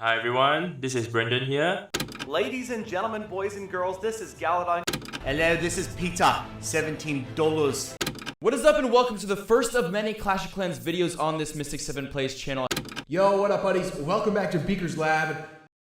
Hi everyone, this is Brendan here. Ladies and gentlemen, boys and girls, this is Galadon. Hello, this is Peter, $17. What is up and welcome to the first of many Clash of Clans videos on this Mystic 7 Plays channel. Yo, what up buddies? Welcome back to Beaker's Lab.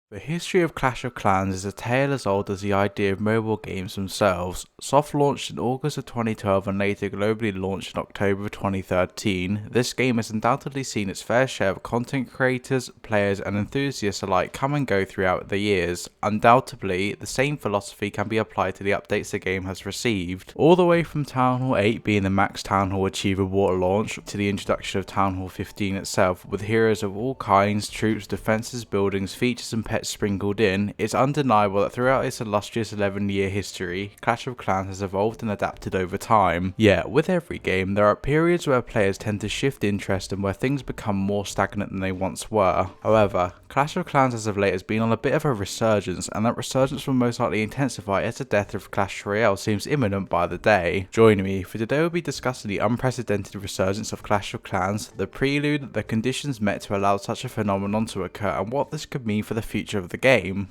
The history of Clash of Clans is a tale as old as the idea of mobile games themselves. Soft launched in August of 2012 and later globally launched in October of 2013, this game has undoubtedly seen its fair share of content creators, players and enthusiasts alike come and go throughout the years. Undoubtedly, the same philosophy can be applied to the updates the game has received. All the way from Town Hall 8 being the max Town Hall achievable at launch, to the introduction of Town Hall 15 itself, with heroes of all kinds, troops, defences, buildings, features and pets sprinkled in, it's undeniable that throughout its illustrious 11-year history, Clash of Clans has evolved and adapted over time. Yet, with every game, there are periods where players tend to shift interest and where things become more stagnant than they once were. However, Clash of Clans as of late has been on a bit of a resurgence, and that resurgence will most likely intensify as the death of Clash Royale seems imminent by the day. Join me, for today we'll be discussing the unprecedented resurgence of Clash of Clans, the prelude, the conditions met to allow such a phenomenon to occur, and what this could mean for the future of the game.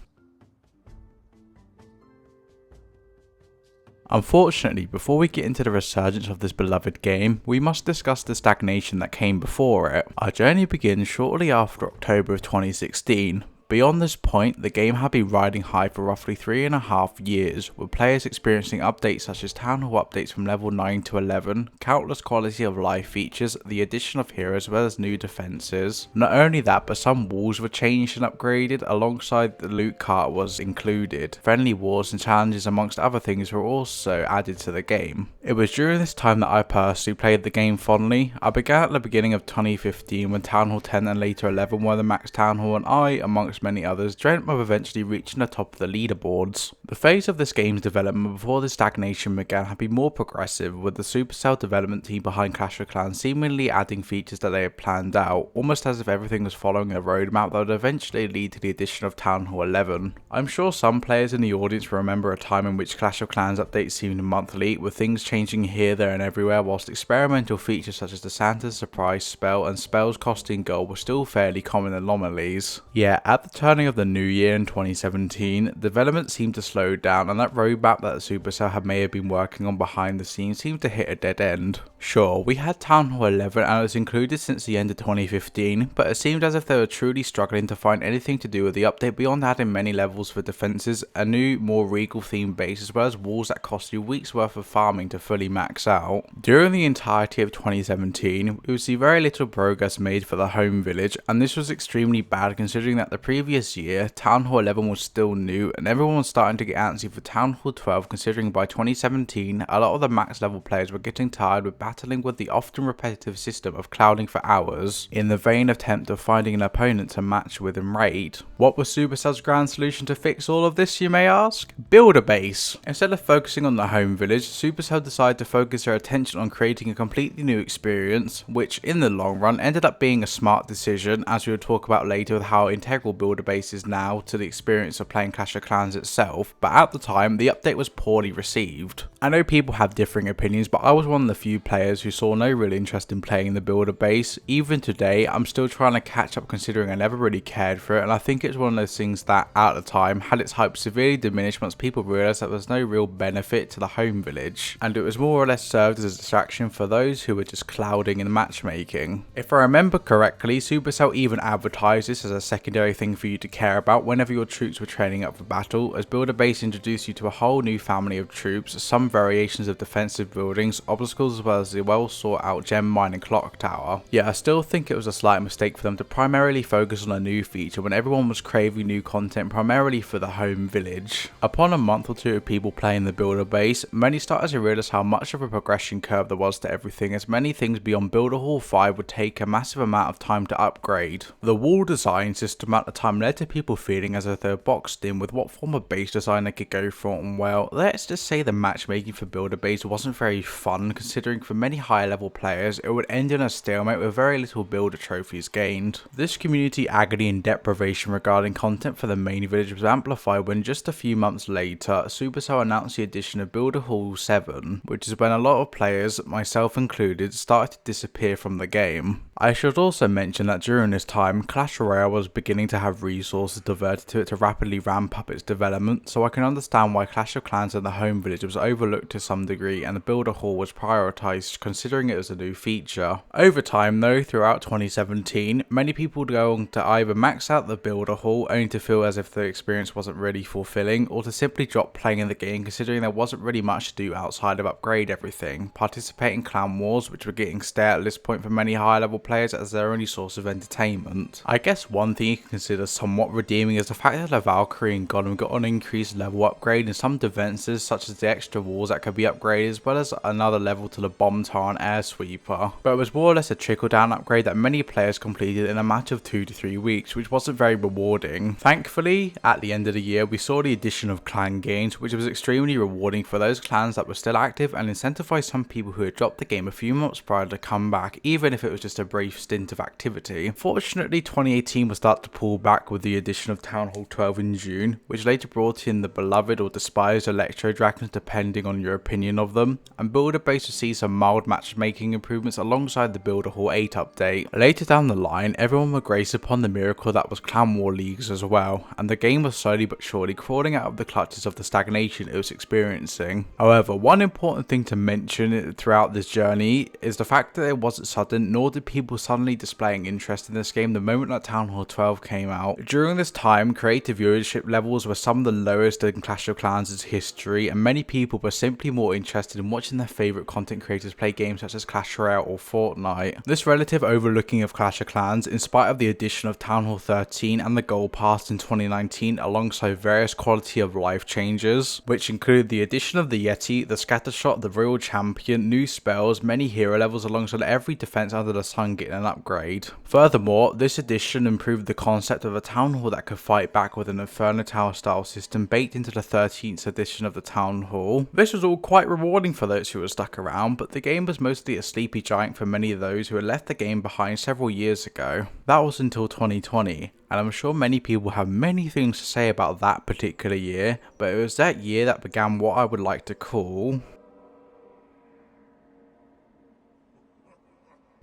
Unfortunately, before we get into the resurgence of this beloved game, we must discuss the stagnation that came before it. Our journey begins shortly after October of 2016. Beyond this point, the game had been riding high for roughly 3.5 years, with players experiencing updates such as Town Hall updates from level 9 to 11, countless quality of life features, the addition of heroes as well as new defences. Not only that, but some walls were changed and upgraded alongside the loot cart was included. Friendly wars and challenges amongst other things were also added to the game. It was during this time that I personally played the game fondly. I began at the beginning of 2015 when Town Hall 10 and later 11 were the max Town Hall, and I, amongst many others, dreamt of eventually reaching the top of the leaderboards. The phase of this game's development before the stagnation began had been more progressive, with the supercell development team behind Clash of Clans seemingly adding features that they had planned out, almost as if everything was following a roadmap that would eventually lead to the addition of Town Hall 11. I'm sure some players in the audience will remember a time in which Clash of Clans updates seemed monthly, with things changing here, there and everywhere, whilst experimental features such as the Santa's surprise spell and spells costing gold were still fairly common anomalies. Yeah, at the turning of the new year in 2017, development seemed to slow down, and that roadmap that Supercell may have been working on behind the scenes seemed to hit a dead end. Sure, we had Town Hall 11 and it was included since the end of 2015, but it seemed as if they were truly struggling to find anything to do with the update beyond adding many levels for defences, a new, more regal themed base, as well as walls that cost you weeks worth of farming to fully max out. During the entirety of 2017, we would see very little progress made for the home village, and this was extremely bad considering that the previous year, Town Hall 11 was still new, and everyone was starting to get antsy for Town Hall 12, considering by 2017, a lot of the max level players were getting tired with battling with the often repetitive system of clouding for hours, in the vain attempt of finding an opponent to match with and raid. What was Supercell's grand solution to fix all of this, you may ask? Build a base. Instead of focusing on the home village, Supercell decided to focus their attention on creating a completely new experience, which in the long run ended up being a smart decision, as we will talk about later with how integral build a base is now to the experience of playing Clash of Clans itself, but at the time the update was poorly received. I know people have differing opinions, but I was one of the few players who saw no real interest in playing the builder base. Even today, I'm still trying to catch up considering I never really cared for it, and I think it's one of those things that at the time had its hype severely diminished once people realised that there was no real benefit to the home village, and it was more or less served as a distraction for those who were just clouding in matchmaking. If I remember correctly, Supercell even advertised this as a secondary thing for you to care about whenever your troops were training up for battle, as builder base introduced you to a whole new family of troops, some variations of defensive buildings, obstacles, as well as the well sought out gem mining clock tower. Yet I still think it was a slight mistake for them to primarily focus on a new feature when everyone was craving new content primarily for the home village. Upon a month or two of people playing the builder base, many started to realise how much of a progression curve there was to everything, as many things beyond Builder Hall 5 would take a massive amount of time to upgrade. The wall design system at the time led to people feeling as if they were boxed in with what form of base design they could go for, and well, let's just say the matchmaking matchmaking for builder base wasn't very fun, considering for many higher level players it would end in a stalemate with very little builder trophies gained. This community agony and deprivation regarding content for the main village was amplified when just a few months later Supercell announced the addition of Builder Hall 7, which is when a lot of players, myself included, started to disappear from the game. I should also mention that during this time, Clash Royale was beginning to have resources diverted to it to rapidly ramp up its development, so I can understand why Clash of Clans in the home village was overlooked to some degree and the Builder Hall was prioritised considering it was a new feature. Over time though, throughout 2017, many people go on to either max out the Builder Hall only to feel as if the experience wasn't really fulfilling, or to simply drop playing in the game considering there wasn't really much to do outside of upgrade everything, participate in clan wars which were getting stale at this point for many higher level players as their only source of entertainment. I guess one thing you can consider somewhat redeeming is the fact that the Valkyrie and Golem got an increased level upgrade and some defences such as the extra walls that could be upgraded, as well as another level to the bomb tower and air sweeper. But it was more or less a trickle down upgrade that many players completed in a matter of 2 to 3 weeks, which wasn't very rewarding. Thankfully, at the end of the year we saw the addition of clan gains, which was extremely rewarding for those clans that were still active and incentivized some people who had dropped the game a few months prior to come back, even if it was just a brief stint of activity. Fortunately, 2018 will start to pull back with the addition of Town Hall 12 in June, which later brought in the beloved or despised Electro Dragons depending on your opinion of them, and Builder Base will see some mild matchmaking improvements alongside the Builder Hall 8 update. Later down the line, everyone will grace upon the miracle that was Clan War Leagues as well, and the game was slowly but surely crawling out of the clutches of the stagnation it was experiencing. However, one important thing to mention throughout this journey is the fact that it wasn't sudden, nor did people suddenly displaying interest in this game the moment that Town Hall 12 came out. During this time, creative viewership levels were some of the lowest in Clash of Clans' history, and many people were simply more interested in watching their favourite content creators play games such as Clash Royale or Fortnite. This relative overlooking of Clash of Clans, in spite of the addition of Town Hall 13 and the Gold Pass in 2019 alongside various quality of life changes, which included the addition of the Yeti, the Scattershot, the Royal Champion, new spells, many hero levels alongside every defense under the sun getting an upgrade. Furthermore, this addition improved the concept of a Town Hall that could fight back with an Inferno Tower style system baked into the 13th edition of the Town Hall. This was all quite rewarding for those who were stuck around, but the game was mostly a sleepy giant for many of those who had left the game behind several years ago. That was until 2020. And I'm sure many people have many things to say about that particular year, but it was that year that began what I would like to call...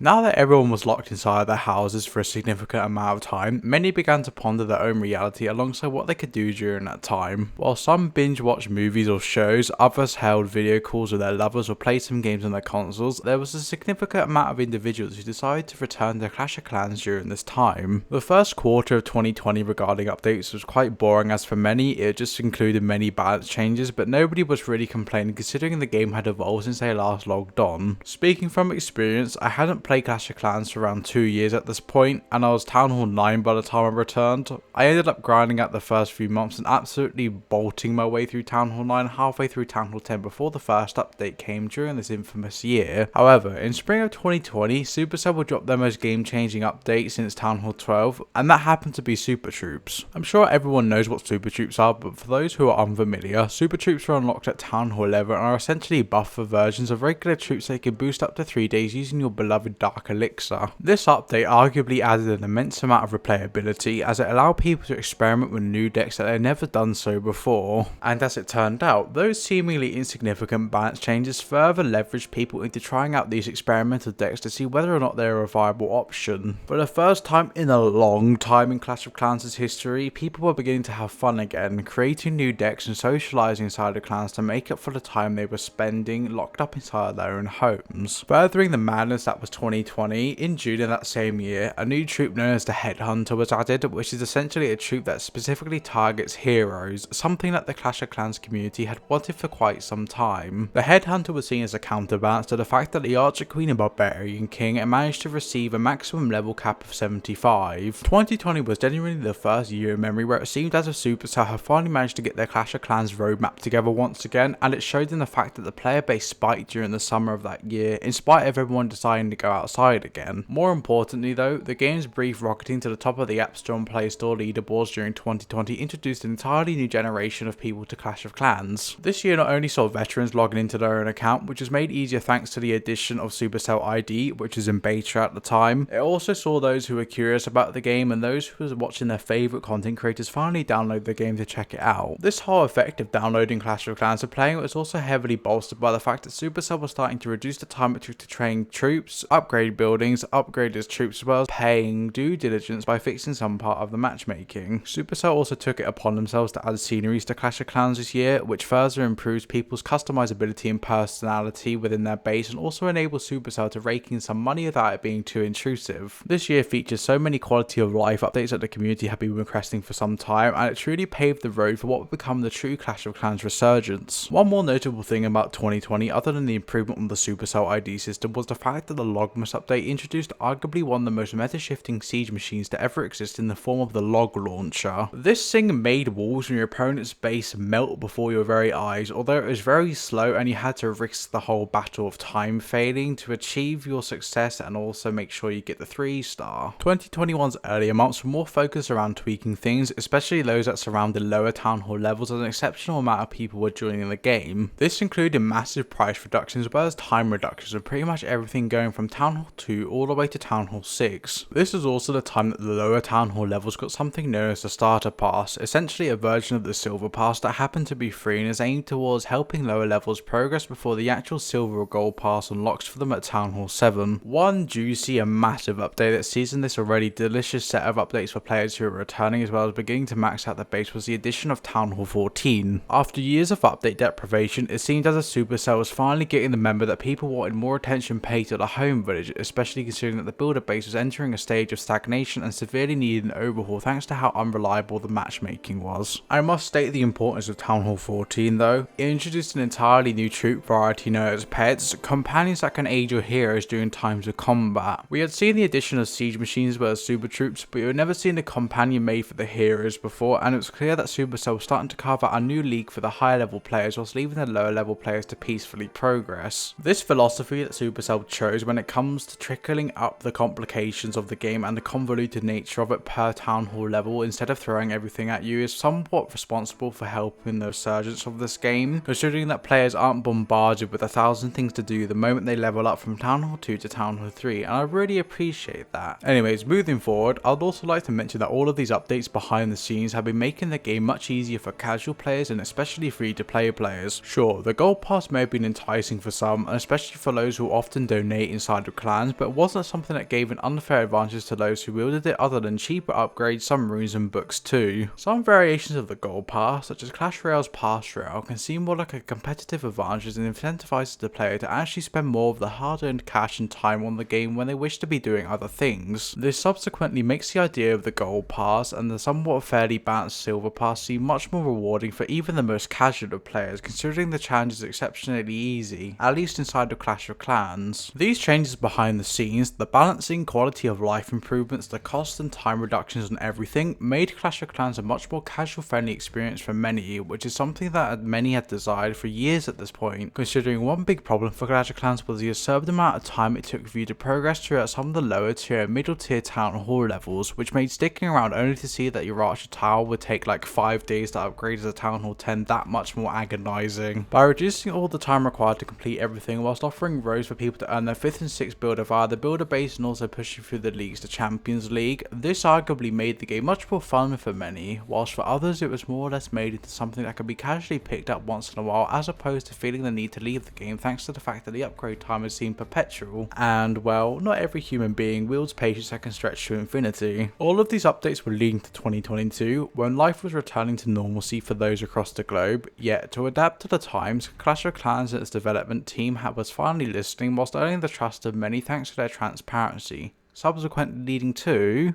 Now that everyone was locked inside their houses for a significant amount of time, many began to ponder their own reality alongside what they could do during that time. While some binge watched movies or shows, others held video calls with their lovers or played some games on their consoles, there was a significant amount of individuals who decided to return to Clash of Clans during this time. The first quarter of 2020 regarding updates was quite boring, as for many it just included many balance changes, but nobody was really complaining considering the game had evolved since they last logged on. Speaking from experience, I hadn't played Clash of Clans for around 2 years at this point, and I was Town Hall 9 by the time I returned. I ended up grinding out the first few months and absolutely bolting my way through Town Hall 9 halfway through Town Hall 10 before the first update came during this infamous year. However, in spring of 2020, Supercell would drop their most game-changing update since Town Hall 12, and that happened to be Super Troops. I'm sure everyone knows what Super Troops are, but for those who are unfamiliar, Super Troops are unlocked at Town Hall 11 and are essentially buffer versions of regular troops that you can boost up to 3 days using your beloved Dark Elixir. This update arguably added an immense amount of replayability, as it allowed people to experiment with new decks that they'd never done so before. And as it turned out, those seemingly insignificant balance changes further leveraged people into trying out these experimental decks to see whether or not they were a viable option. For the first time in a long time in Clash of Clans' history, people were beginning to have fun again, creating new decks and socialising inside the clans to make up for the time they were spending locked up inside their own homes. Furthering the madness that was 2020, in June of that same year, a new troop known as the Headhunter was added, which is essentially a troop that specifically targets heroes, something that the Clash of Clans community had wanted for quite some time. The Headhunter was seen as a counterbalance to the fact that the Archer Queen and Barbarian King managed to receive a maximum level cap of 75. 2020 was genuinely the first year in memory where it seemed as if Supercell had finally managed to get their Clash of Clans roadmap together once again, and it showed in the fact that the player base spiked during the summer of that year, in spite of everyone deciding to go outside again. More importantly though, the game's brief rocketing to the top of the App Store and Play Store leaderboards during 2020 introduced an entirely new generation of people to Clash of Clans. This year not only saw veterans logging into their own account, which was made easier thanks to the addition of Supercell ID, which was in beta at the time, it also saw those who were curious about the game and those who were watching their favourite content creators finally download the game to check it out. This whole effect of downloading Clash of Clans and playing it was also heavily bolstered by the fact that Supercell was starting to reduce the time it took to train troops, upgrade buildings, upgrade its troops, as well as paying due diligence by fixing some part of the matchmaking. Supercell also took it upon themselves to add sceneries to Clash of Clans this year, which further improves people's customizability and personality within their base and also enables Supercell to rake in some money without it being too intrusive. This year features so many quality of life updates that the community have been requesting for some time, and it truly paved the road for what would become the true Clash of Clans Resurgence. One more notable thing about 2020, other than the improvement on the Supercell ID system, was the fact that the Logmas update introduced arguably one of the most meta-shifting siege machines to ever exist in the form of the Log Launcher. This thing made walls in your opponent's base melt before your very eyes, although it was very slow and you had to risk the whole battle of time failing to achieve your success and also make sure you get the 3-star. 2021's earlier months were more focused around tweaking things, especially those that surround the lower town hall levels, as an exceptional amount of people were joining the game. This included massive price reductions as well as time reductions of pretty much everything going from Town Hall 2 all the way to Town Hall 6. This was also the time that the lower Town Hall levels got something known as the Starter Pass, essentially a version of the Silver Pass that happened to be free and is aimed towards helping lower levels progress before the actual Silver or Gold Pass unlocks for them at Town Hall 7. One juicy and massive update that seasoned this already delicious set of updates for players who are returning as well as beginning to max out the base was the addition of Town Hall 14. After years of update deprivation, it seemed as if Supercell was finally getting the memo that people wanted more attention paid to the home village, especially considering that the builder base was entering a stage of stagnation and severely needed an overhaul thanks to how unreliable the matchmaking was. I must state the importance of Town Hall 14 though. It introduced an entirely new troop variety known as pets, companions that can aid your heroes during times of combat. We had seen the addition of siege machines as well as super troops, but we had never seen a companion made for the heroes before, and it was clear that Supercell was starting to carve out a new league for the higher level players whilst leaving the lower level players to peacefully progress. This philosophy that Supercell chose when it comes to trickling up the complications of the game and the convoluted nature of it per town hall level instead of throwing everything at you is somewhat responsible for helping the resurgence of this game, considering that players aren't bombarded with 1,000 things to do the moment they level up from Town Hall 2 to Town Hall 3, and I really appreciate that. Anyways, moving forward, I'd also like to mention that all of these updates behind the scenes have been making the game much easier for casual players and especially free-to-play players. Sure, the gold pass may have been enticing for some, and especially for those who often donate inside of clans, but it wasn't something that gave an unfair advantage to those who wielded it other than cheaper upgrades, some runes and books too. Some variations of the gold pass, such as Clash Royale's pass rail, can seem more like a competitive advantage and incentivizes the player to actually spend more of the hard-earned cash and time on the game when they wish to be doing other things. This subsequently makes the idea of the gold pass and the somewhat fairly balanced silver pass seem much more rewarding for even the most casual of players, considering the challenge is exceptionally easy, at least inside of Clash of Clans. These changes behind the scenes, the balancing, quality of life improvements, the cost and time reductions on everything, made Clash of Clans a much more casual friendly experience for many, which is something that many had desired for years at this point, considering one big problem for Clash of Clans was the absurd amount of time it took for you to progress throughout some of the lower tier and middle tier town hall levels, which made sticking around only to see that your Archer Tower would take like 5 days to upgrade as a Town Hall 10 that much more agonizing. By reducing all the time required to complete everything whilst offering rows for people to earn their 5th and 6th builder via the builder base and also pushing through the leagues to Champions League, this arguably made the game much more fun for many, whilst for others it was more or less made into something that could be casually picked up once in a while as opposed to feeling the need to leave the game thanks to the fact that the upgrade time is seen perpetual, and well, not every human being wields patience that can stretch to infinity. All of these updates were leading to 2022, when life was returning to normalcy for those across the globe, yet to adapt to the times, Clash of Clans and its development team was finally listening whilst earning the trust of many thanks to their transparency, subsequently leading to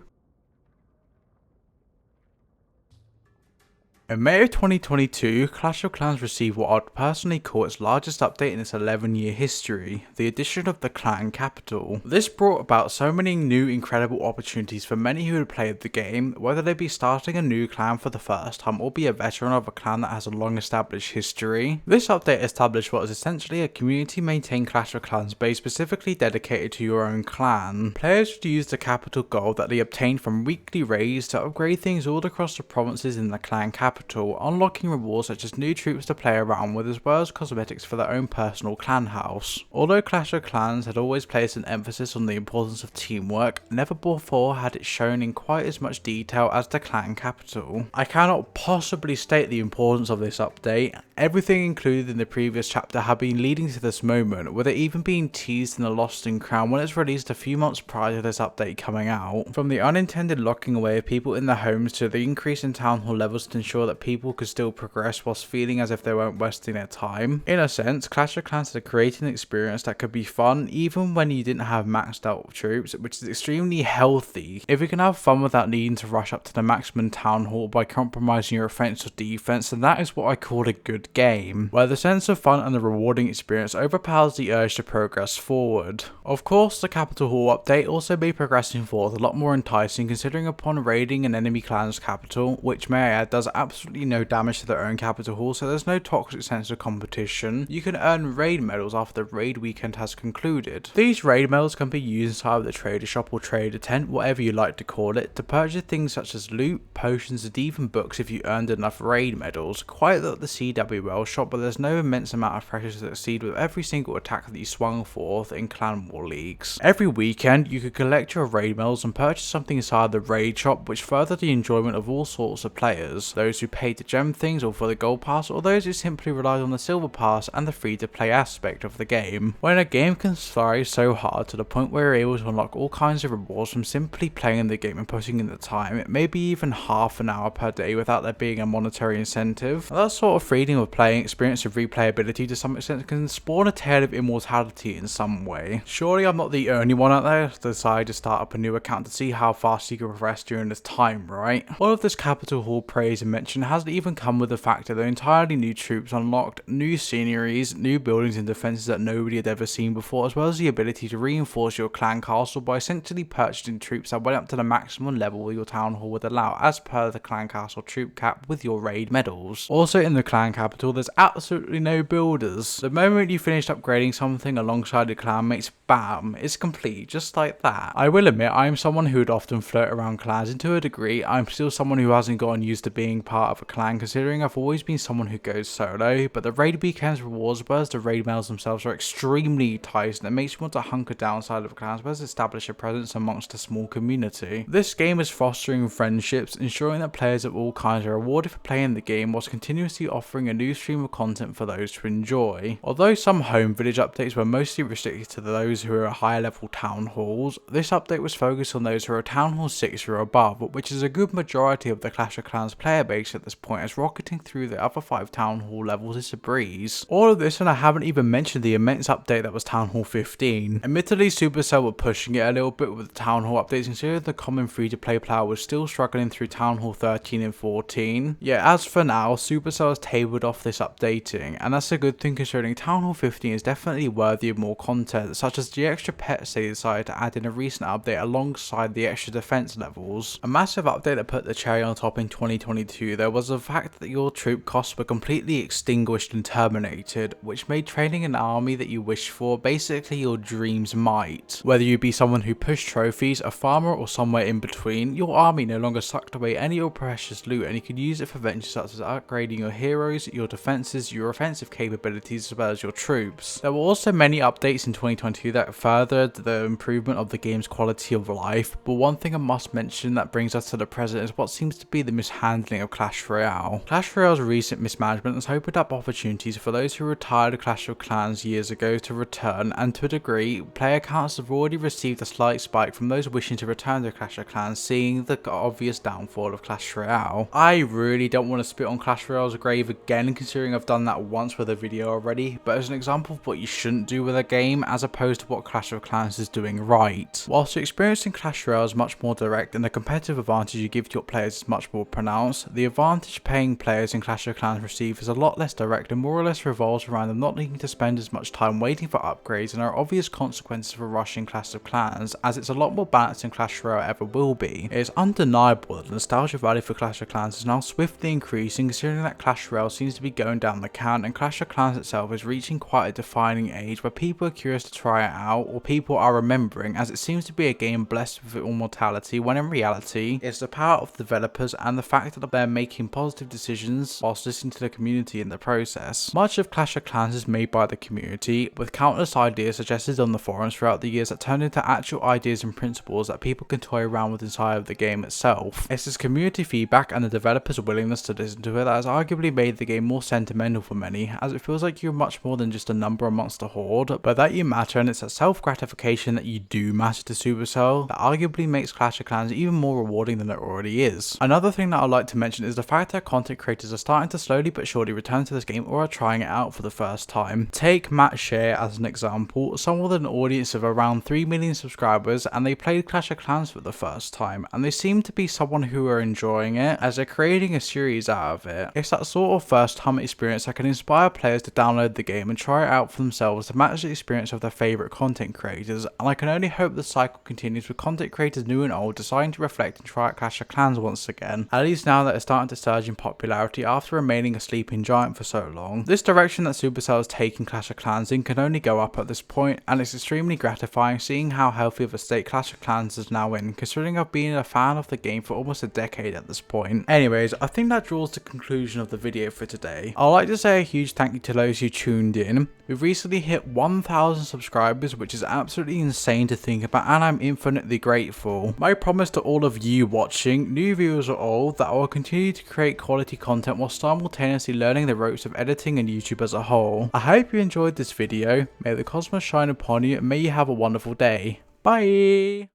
In May of 2022, Clash of Clans received what I'd personally call its largest update in its 11-year history, the addition of the clan capital. This brought about so many new incredible opportunities for many who had played the game, whether they be starting a new clan for the first time or be a veteran of a clan that has a long established history. This update established what is essentially a community maintained Clash of Clans base specifically dedicated to your own clan. Players would use the capital gold that they obtained from weekly raids to upgrade things all across the provinces in the clan capital, unlocking rewards such as new troops to play around with as well as cosmetics for their own personal clan house. Although Clash of Clans had always placed an emphasis on the importance of teamwork, never before had it shown in quite as much detail as the clan capital. I cannot possibly state the importance of this update. Everything included in the previous chapter had been leading to this moment, with it even being teased in the Lost and Crown when it's released a few months prior to this update coming out. From the unintended locking away of people in their homes to the increase in town hall levels to ensure that people could still progress whilst feeling as if they weren't wasting their time. In a sense, Clash of Clans had created an experience that could be fun even when you didn't have maxed out troops, which is extremely healthy. If you can have fun without needing to rush up to the maximum town hall by compromising your offense or defense, then that is what I call a good game, where the sense of fun and the rewarding experience overpowers the urge to progress forward. Of course, the capital hall update also made progressing forth a lot more enticing, considering upon raiding an enemy clan's capital, which may I add does absolutely no damage to their own capital hall, so there's no toxic sense of competition. You can earn raid medals after the raid weekend has concluded. These raid medals can be used inside of the trader shop or trader tent, whatever you like to call it, to purchase things such as loot, potions, and even books if you earned enough raid medals. Quite like the CWL shop, but there's no immense amount of pressure to succeed with every single attack that you swung forth in clan war leagues. Every weekend you could collect your raid medals and purchase something inside the raid shop, which furthered the enjoyment of all sorts of players, those who paid to gem things or for the gold pass, or those who simply relied on the silver pass and the free to play aspect of the game. When a game can thrive so hard to the point where you're able to unlock all kinds of rewards from simply playing the game and putting in the time, maybe even half an hour per day without there being a monetary incentive, that sort of freedom of playing experience of replayability to some extent can spawn a tale of immortality in some way. Surely I'm not the only one out there to decide to start up a new account to see how fast you can progress during this time, right? All of this capital hall praise and mention hasn't even come with the fact that they're entirely new troops unlocked, new sceneries, new buildings and defences that nobody had ever seen before, as well as the ability to reinforce your clan castle by essentially purchasing troops that went up to the maximum level your town hall would allow as per the clan castle troop cap with your raid medals. Also in the clan capital there's absolutely no builders. The moment you finished upgrading something alongside your clanmates, bam, it's complete just like that. I will admit I am someone who would often flirt around clans, and to a degree I'm still someone who hasn't gotten used to being part of a clan, considering I've always been someone who goes solo, but the raid weekends rewards as well as the raid medals themselves are extremely enticing and makes you want to hunker down inside of clans as well as establish a presence amongst a small community. This game is fostering friendships, ensuring that players of all kinds are rewarded for playing the game whilst continuously offering a new stream of content for those to enjoy. Although some home village updates were mostly restricted to those who are at higher level town halls, this update was focused on those who are town hall 6 or above, which is a good majority of the Clash of Clans player base at this point, as rocketing through the other 5 town hall levels is a breeze. All of this, and I haven't even mentioned the immense update that was town hall 15. Admittedly, Supercell were pushing it a little bit with the town hall updates, considering the common free to play player was still struggling through town hall 13 and 14. Yet as for now, Supercell has tabled off this updating, and that's a good thing considering town hall 15 is definitely worthy of more content, such as the extra pets they decided to add in a recent update alongside the extra defense levels. A massive update that put the cherry on top in 2022 though was the fact that your troop costs were completely extinguished and terminated, which made training an army that you wished for basically your dream's might. Whether you be someone who pushed trophies, a farmer, or somewhere in between, your army no longer sucked away any of your precious loot, and you could use it for ventures such as upgrading your heroes, your defenses, your offensive capabilities, as well as your troops. There were also many updates in 2022 that furthered the improvement of the game's quality of life, but one thing I must mention that brings us to the present is what seems to be the mishandling of Clash Royale. Clash Royale's recent mismanagement has opened up opportunities for those who retired Clash of Clans years ago to return, and to a degree, player counts have already received a slight spike from those wishing to return to Clash of Clans, seeing the obvious downfall of Clash Royale. I really don't want to spit on Clash Royale's grave again, considering I've done that once with a video already, but as an example of what you shouldn't do with a game as opposed to what Clash of Clans is doing right. Whilst experiencing Clash Royale is much more direct and the competitive advantage you give to your players is much more pronounced, the advantage advantage paying players in Clash of Clans receive is a lot less direct and more or less revolves around them not needing to spend as much time waiting for upgrades and are obvious consequences for rushing Clash of Clans, as it's a lot more balanced than Clash Royale ever will be. It is undeniable that the nostalgia value for Clash of Clans is now swiftly increasing, considering that Clash Royale seems to be going down the count and Clash of Clans itself is reaching quite a defining age where people are curious to try it out, or people are remembering, as it seems to be a game blessed with immortality when in reality it's the power of the developers and the fact that they're making positive decisions whilst listening to the community in the process. Much of Clash of Clans is made by the community, with countless ideas suggested on the forums throughout the years that turn into actual ideas and principles that people can toy around with inside of the game itself. It's this community feedback and the developers' willingness to listen to it that has arguably made the game more sentimental for many, as it feels like you're much more than just a number amongst a horde, but that you matter, and it's that self-gratification that you do matter to Supercell that arguably makes Clash of Clans even more rewarding than it already is. Another thing that I'd like to mention is the fact that content creators are starting to slowly but surely return to this game or are trying it out for the first time. Take Matt Shea as an example, someone with an audience of around 3 million subscribers, and they played Clash of Clans for the first time, and they seem to be someone who are enjoying it as they're creating a series out of it. It's that sort of first time experience that can inspire players to download the game and try it out for themselves to match the experience of their favourite content creators, and I can only hope the cycle continues with content creators new and old deciding to reflect and try out Clash of Clans once again, at least now that it's starting to surge in popularity after remaining a sleeping giant for so long. This direction that Supercell is taking Clash of Clans in can only go up at this point, and it's extremely gratifying seeing how healthy of a state Clash of Clans is now in, considering I've been a fan of the game for almost a decade at this point. Anyways, I think that draws the conclusion of the video for today. I'd like to say a huge thank you to those who tuned in. We've recently hit 1,000 subscribers, which is absolutely insane to think about, and I'm infinitely grateful. My promise to all of you watching, new viewers or old, that I will continue to create quality content while simultaneously learning the ropes of editing and YouTube as a whole. I hope you enjoyed this video. May the cosmos shine upon you and may you have a wonderful day. Bye!